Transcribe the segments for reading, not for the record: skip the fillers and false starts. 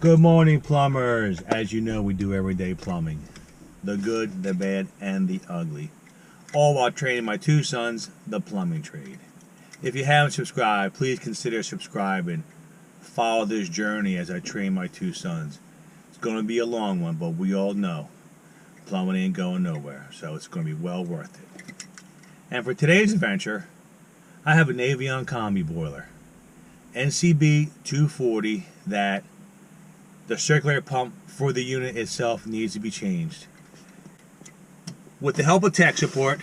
Good morning, plumbers. As you know, we do everyday plumbing. The good, the bad, and the ugly. All while training my two sons the plumbing trade. If you haven't subscribed, please consider subscribing. Follow this journey as I train my two sons. It's going to be a long one, but we all know plumbing ain't going nowhere, so it's going to be well worth it. And for today's adventure, I have a Navien Combi boiler. NCB 240 that the circulator pump for the unit itself needs to be changed. With the help of tech support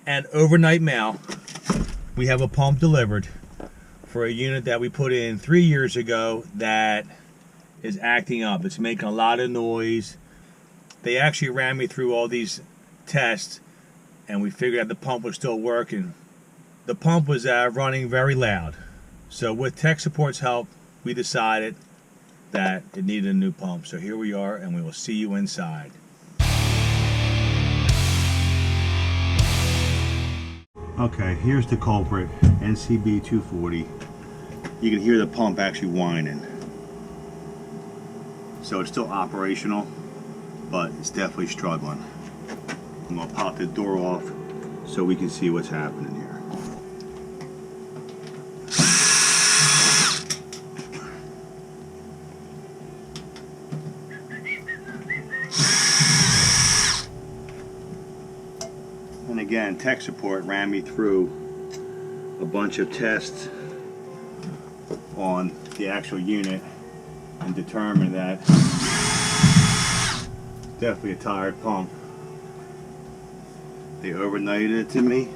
and overnight mail, we have a pump delivered for a unit that we put in 3 years ago that is acting up. It's making a lot of noise. They actually ran me through all these tests and we figured out the pump was still working. The pump was running very loud. So with tech support's help, we decided that it needed a new pump. So here we are, and we will see you inside. Okay, here's the culprit, NCB 240. You can hear the pump actually whining. So it's still operational, but it's definitely struggling. I'm gonna pop the door off so we can see what's happening here. And again, tech support ran me through a bunch of tests on the actual unit and determined that it's definitely a tired pump. They overnighted it to me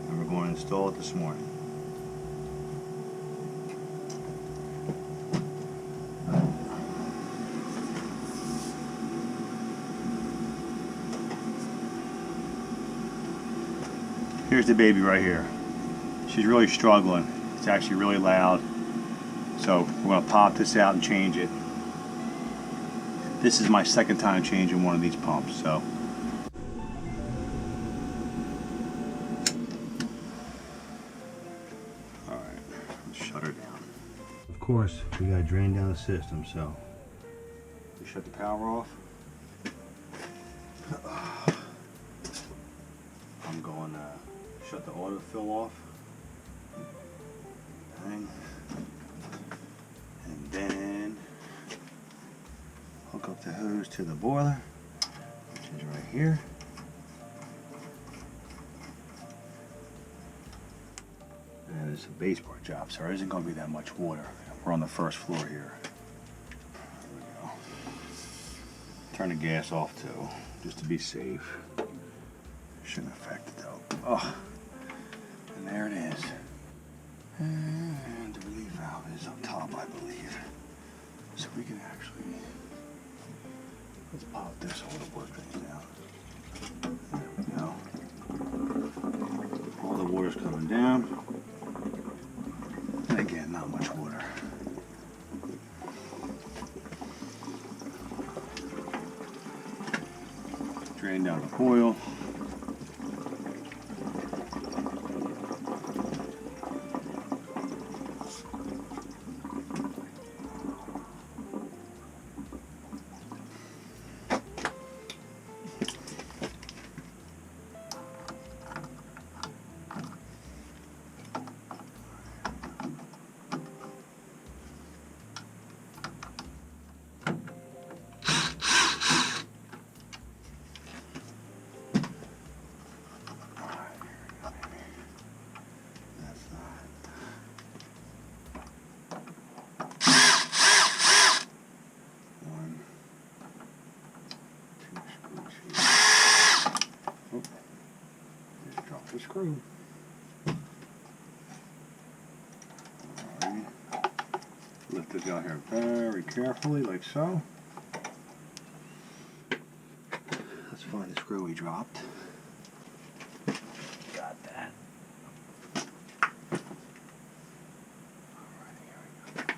and we're going to install it this morning. Here's the baby right here. She's really struggling. It's actually really loud. So we're going to pop this out and change it. This is my second time changing one of these pumps. So alright, let's shut her down. Of course, we got to drain down the system, so we shut the power off. I'm going to shut the autofill off. And then hook up the hose to the boiler, which is right here. And it's a baseboard job, so there isn't going to be that much water. We're on the first floor here. There we go. Turn the gas off too, just to be safe. Shouldn't affect it though. Oh, and there it is. And the relief valve is up top, I believe. So we can actually, let's pop this so the water drains down. There we go. All the water's coming down. And again, not much water. Drain down the oil. The screw. Alrighty. Lift this out here very carefully, like so. Let's find the screw we dropped. Got that. Alrighty, here we go.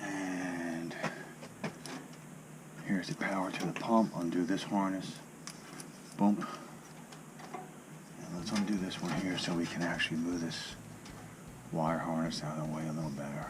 And here's the power to the pump. Undo this harness. Boom. And let's undo this this one here so we can actually move this wire harness out of the way a little better.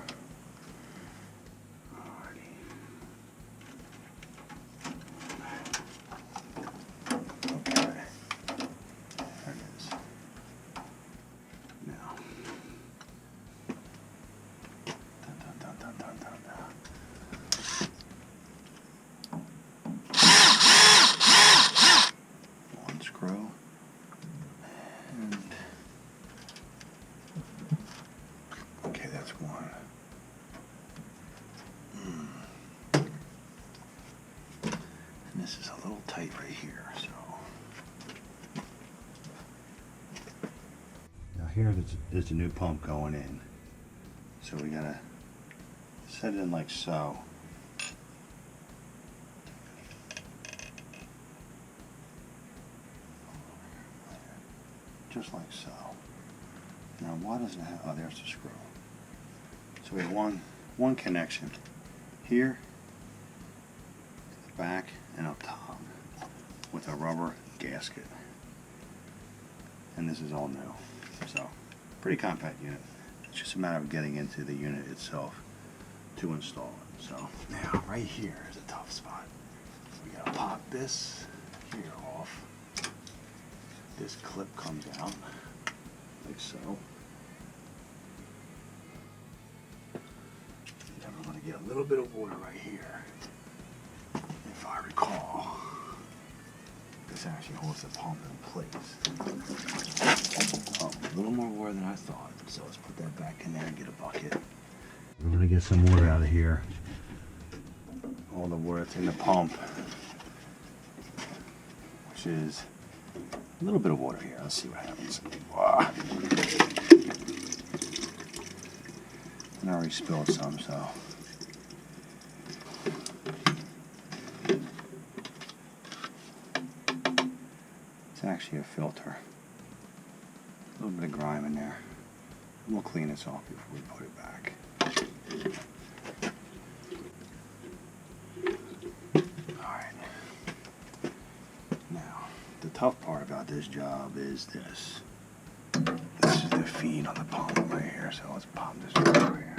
This is a little tight right here, so. Now here is the new pump going in. So we gotta set it in like so. Just like so. Now why doesn't it have, oh there's the screw. So we have one connection here, to the back, and up top with a rubber gasket. And this is all new. So, pretty compact unit. It's just a matter of getting into the unit itself to install it. So, now right here is a tough spot. We gotta pop this here off. This clip comes out like so. Then we're gonna get a little bit of water right here. If I recall, this actually holds the pump in place. Oh, a little more water than I thought, so let's put that back in there and get a bucket. We're going to get some water out of here. All the water that's in the pump, which is a little bit of water here. Let's see what happens. Wow. And I already spilled some, so. Actually a filter. A little bit of grime in there. And we'll clean this off before we put it back. Alright. Now, the tough part about this job is this. This is the feed on the pump right here, so let's pop this over here.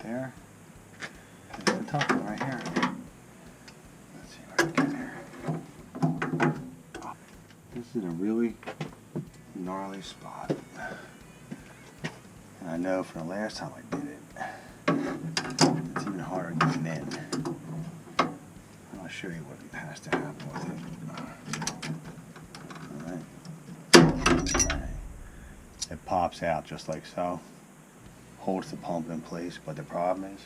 There. There's the top one right here. Let's see what I can get here. This is a really gnarly spot. And I know from the last time I did it, it's even harder getting in. I'll show you what has to happen with it. Alright. It pops out just like so. Holds the pump in place, but the problem is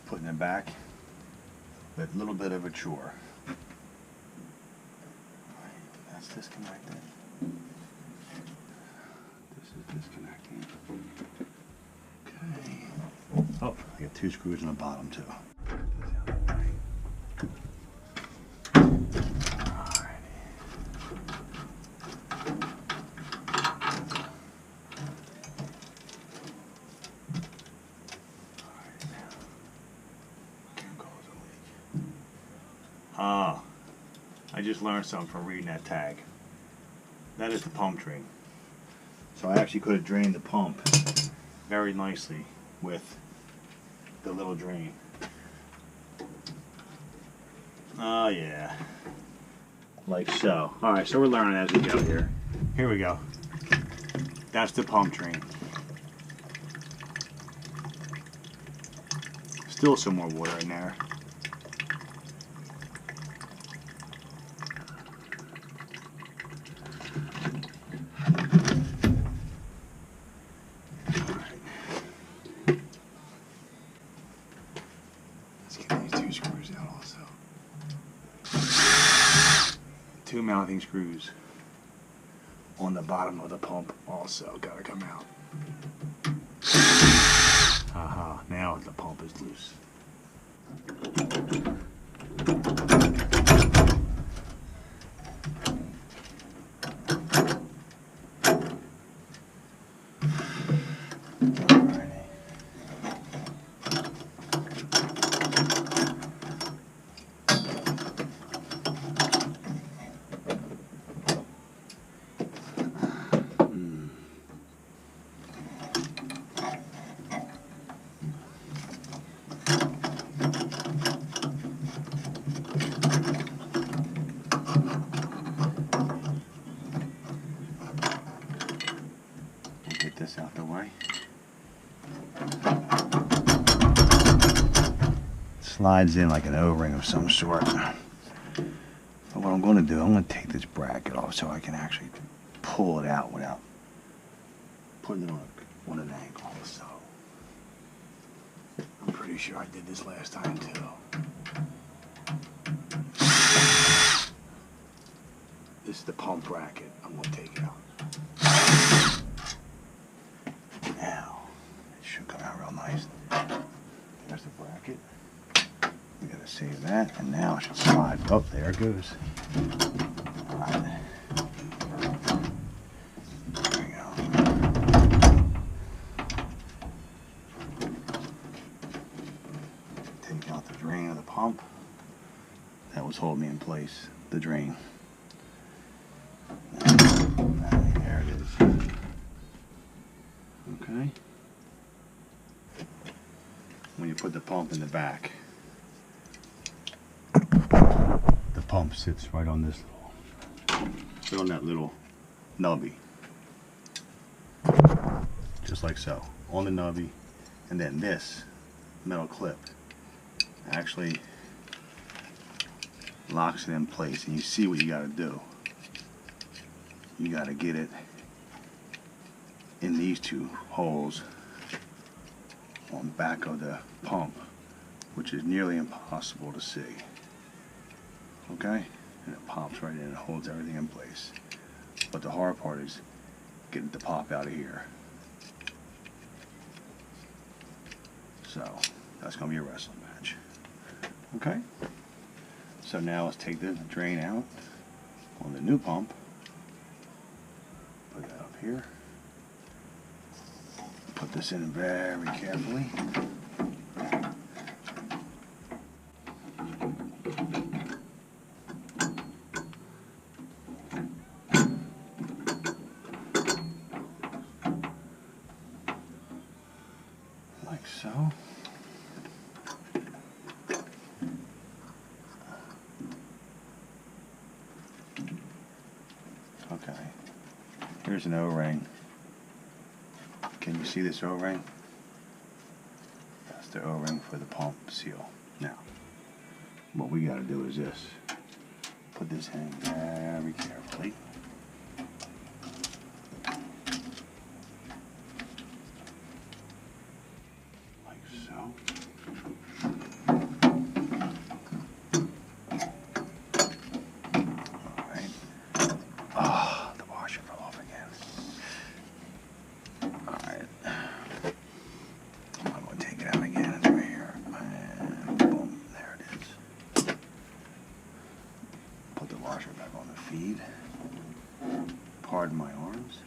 putting it back with a little bit of a chore. That's disconnected. This is disconnecting. Okay. Oh, I got two screws in the bottom too. I just learned something from reading that tag. That is the pump drain. So I actually could have drained the pump very nicely with the little drain. Oh yeah. Like so. Alright, so we're learning as we go here. Here we go. That's the pump drain. Still some more water in there. Two mounting screws on the bottom of the pump also gotta come out. Haha, now the pump is loose. slides in like an O-ring of some sort. But what I'm going to do, I'm going to take this bracket off so I can actually pull it out without putting it on an angle. So I'm pretty sure I did this last time too. This is the pump bracket I'm going to take out. Now, it should come out real nice. There's the bracket. We got to save that, and now it should slide. Oh, there it goes. All right. There we go. Take out the drain of the pump. That was holding me in place, the drain. There it is. Okay. When you put the pump in the back, the pump sits right on this on that little nubby. Just like so. On the nubby. And then this metal clip actually locks it in place, and you see what you gotta do. You gotta get it in these two holes on the back of the pump, which is nearly impossible to see. Okay? And it pops right in and holds everything in place. But the hard part is getting the pop out of here. So, that's gonna be a wrestling match. Okay? So now let's take the drain out on the new pump. Put that up here. Put this in very carefully. Like so. Okay. Here's an O-ring. Can you see this O-ring? That's the O-ring for the pump seal. Now, what we got to do is this. Put this in very carefully. Like so. Alright. Ah, the washer fell off again. Alright. I'm going to take it out again. It's right here. And boom. There it is. Put the washer back on the feed. Pardon my arms.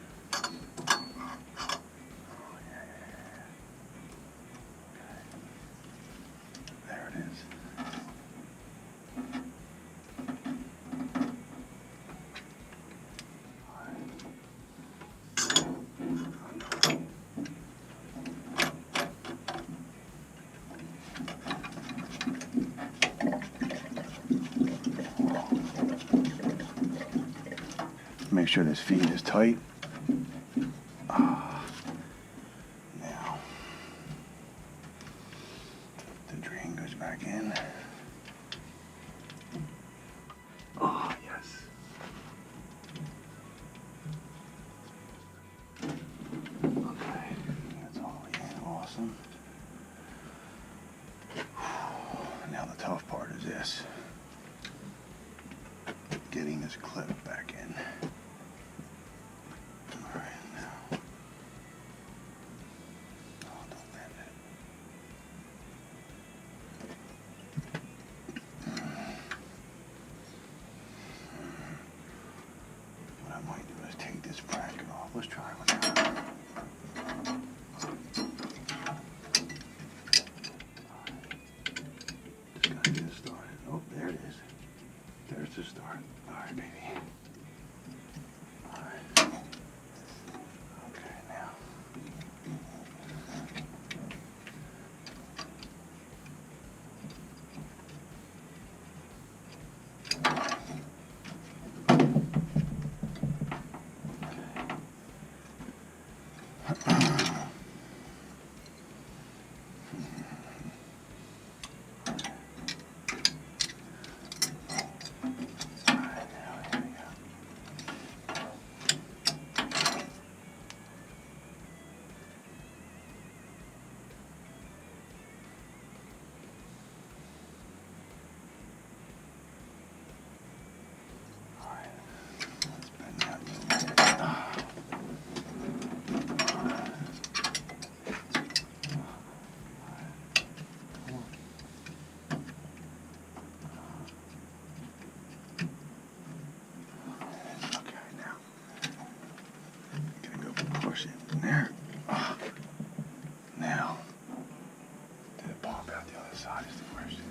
There it is. Make sure this feed is tight. Now, the drain goes back in. Oh, yes. Okay, that's all in. Awesome. Now the tough part is this. Getting this clip back in. Let's try one now. Just gotta get it started. Oh, there it is. There's the start. Alright, baby. Alright. Okay, now. other side is the question.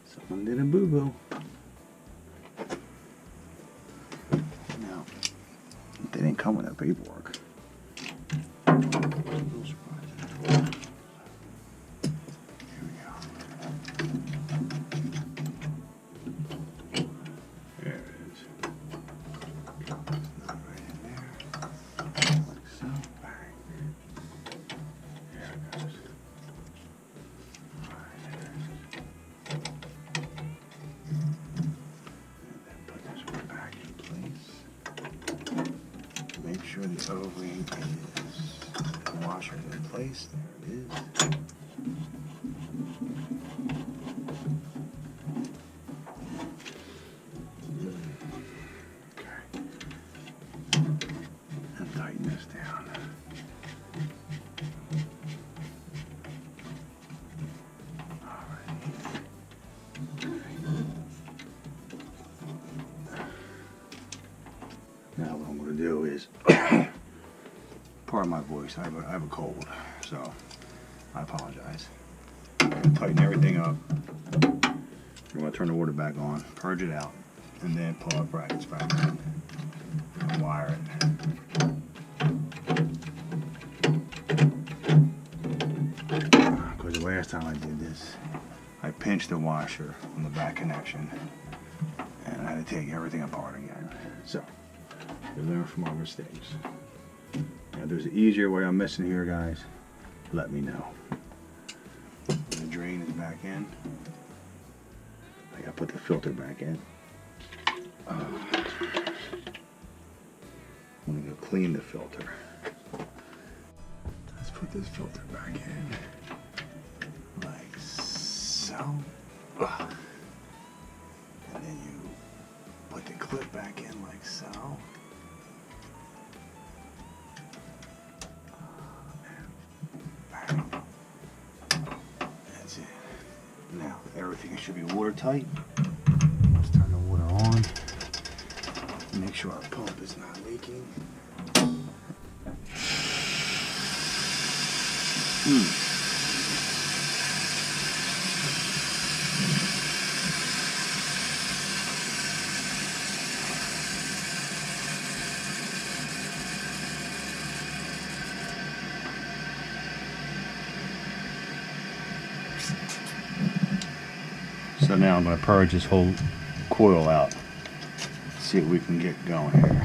Someone did a boo-boo. Now, they didn't come with that paperwork. A little surprising. Here we go. There it is. Not right in there. Like so. Bang. There it goes. Make sure the O-ring is, the washer is in place. There it is. Okay. And tighten this down. All right. Now what I'm going to do is, pardon my voice, I have a cold, so I apologize. I'm going to tighten everything up. I'm going to turn the water back on, purge it out, and then pull our brackets back in and wire it. Because the last time I did this, I pinched the washer on the back connection, and I had to take everything apart again. So, we learn from our mistakes. Now, if there's an easier way I'm missing here, guys, let me know. The drain is back in. I gotta put the filter back in. I'm gonna go clean the filter. Let's put this filter back in. Like so. And then you put the clip back in like so. That's it. Now everything should be watertight. Let's turn the water on. Make sure our pump is not leaking. So now I'm going to purge this whole coil out. See what we can get going here.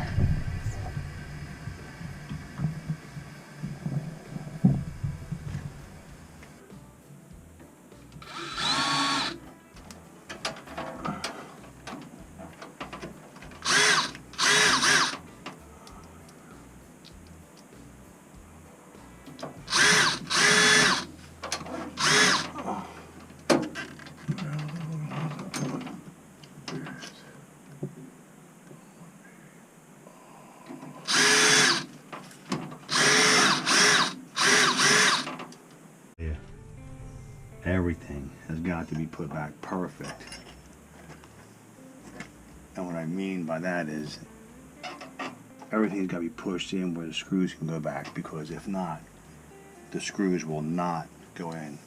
Everything has got to be put back perfect. And what I mean by that is everything's got to be pushed in where the screws can go back, because if not, the screws will not go in,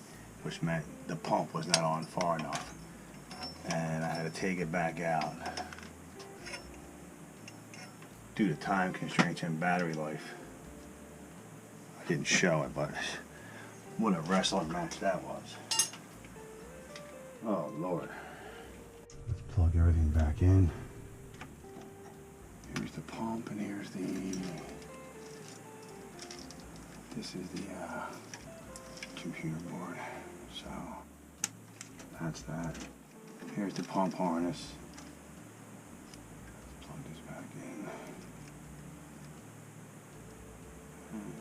which meant the pump was not on far enough. And I had to take it back out due to time constraints and battery life. I didn't show it, but what a wrestling match that was. Oh, Lord. Let's plug everything back in. Here's the pump, and here's the... This is the computer board. So, that's that. Here's the pump harness. Let's plug this back in. And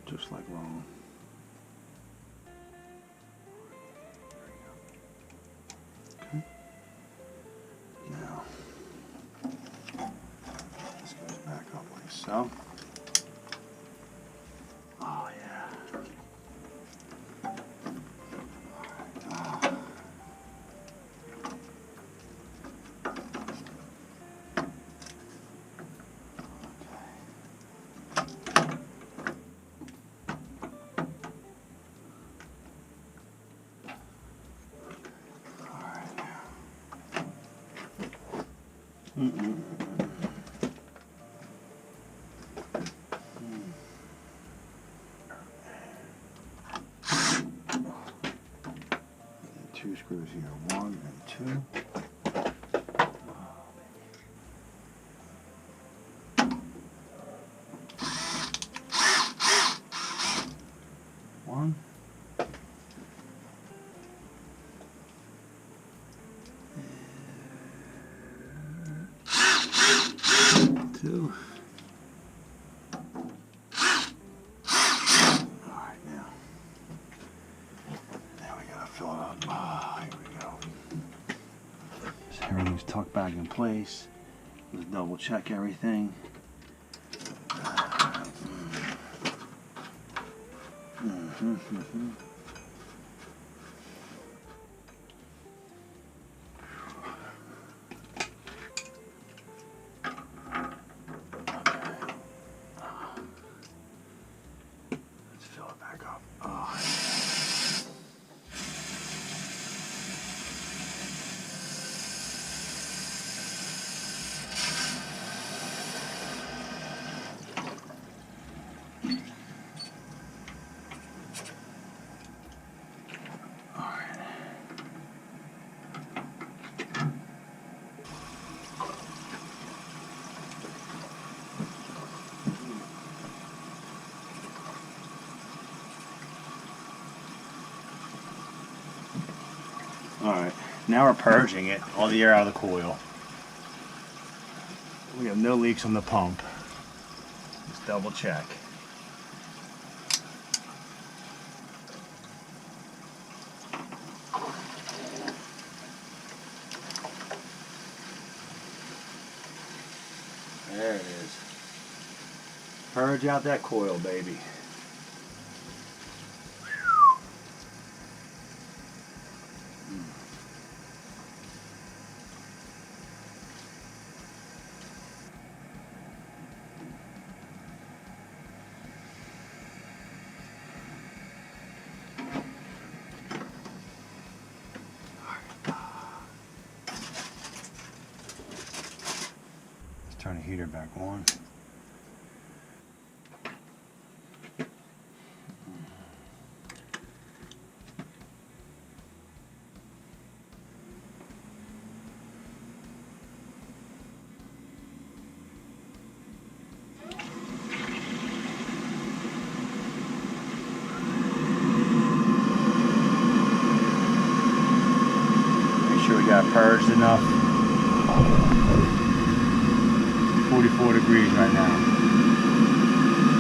just like wrong. so. Oh yeah. Two screws here, 1 and 2. One. Two. Alright, now we gotta fill it up. Here we go. So everything's tucked back in place. Let's double check everything. Alright, now we're purging it, all the air out of the coil. We have no leaks on the pump. Let's double check. There it is. Purge out that coil, baby. Turn the heater back on. Make sure we got it purged enough. 44 degrees right now.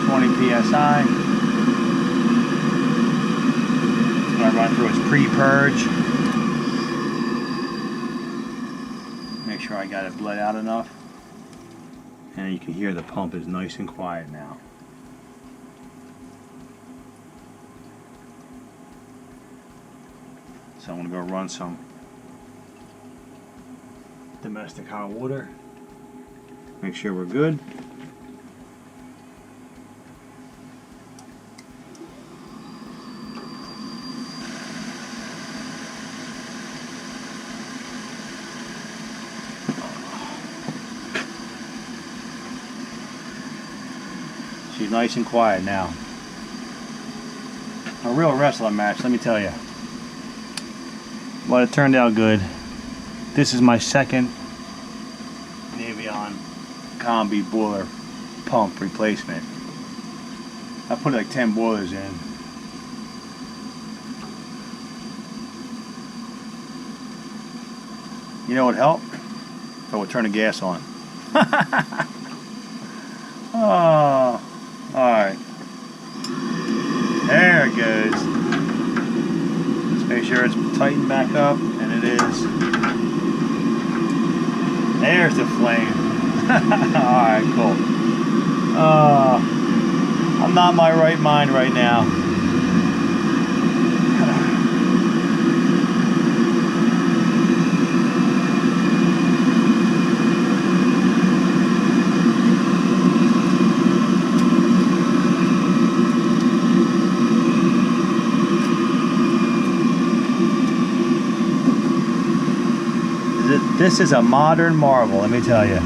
20 psi. It's going to run through its pre-purge. Make sure I got it bled out enough. And you can hear the pump is nice and quiet now. So I'm going to go run some domestic hot water. Make sure we're good. She's nice and quiet now. A real wrestling match, let me tell you. But it turned out good. This is my second Navien Combi boiler pump replacement. I put like 10 boilers in. You know what helped? If I would turn the gas on. Oh, alright. There it goes. Let's make sure it's tightened back up, and it is. There's the flame. Alright, cool. I'm not in my right mind right now. This is a modern marvel, let me tell you.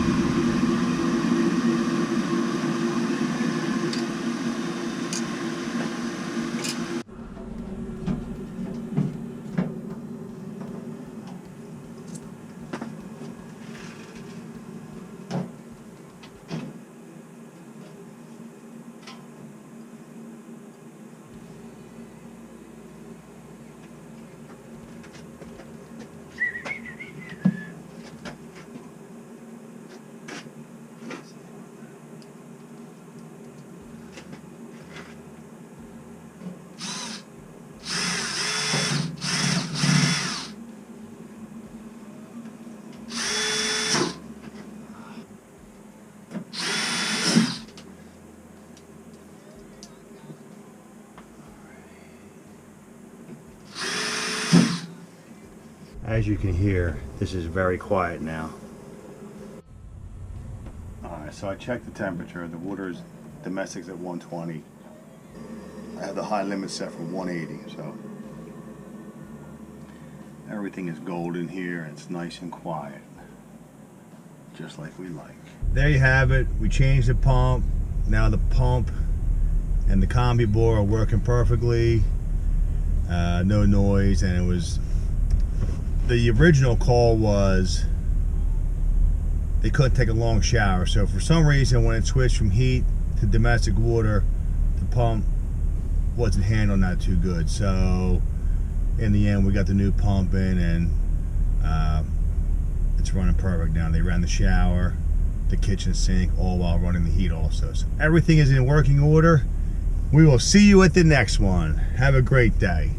As you can hear, this is very quiet now. Alright, so I checked the temperature. The water's domestic's at 120. I have the high limit set for 180, so everything is golden here. It's nice and quiet, just like we like. There you have it. We changed the pump. Now the pump and the combi bore are working perfectly. No noise, and it was, the original call was they couldn't take a long shower. So for some reason, when it switched from heat to domestic water, the pump wasn't handling that too good. So in the end, we got the new pump in, and it's running perfect now. They ran the shower, the kitchen sink, all while running the heat also. So everything is in working order. We will see you at the next one. Have a great day.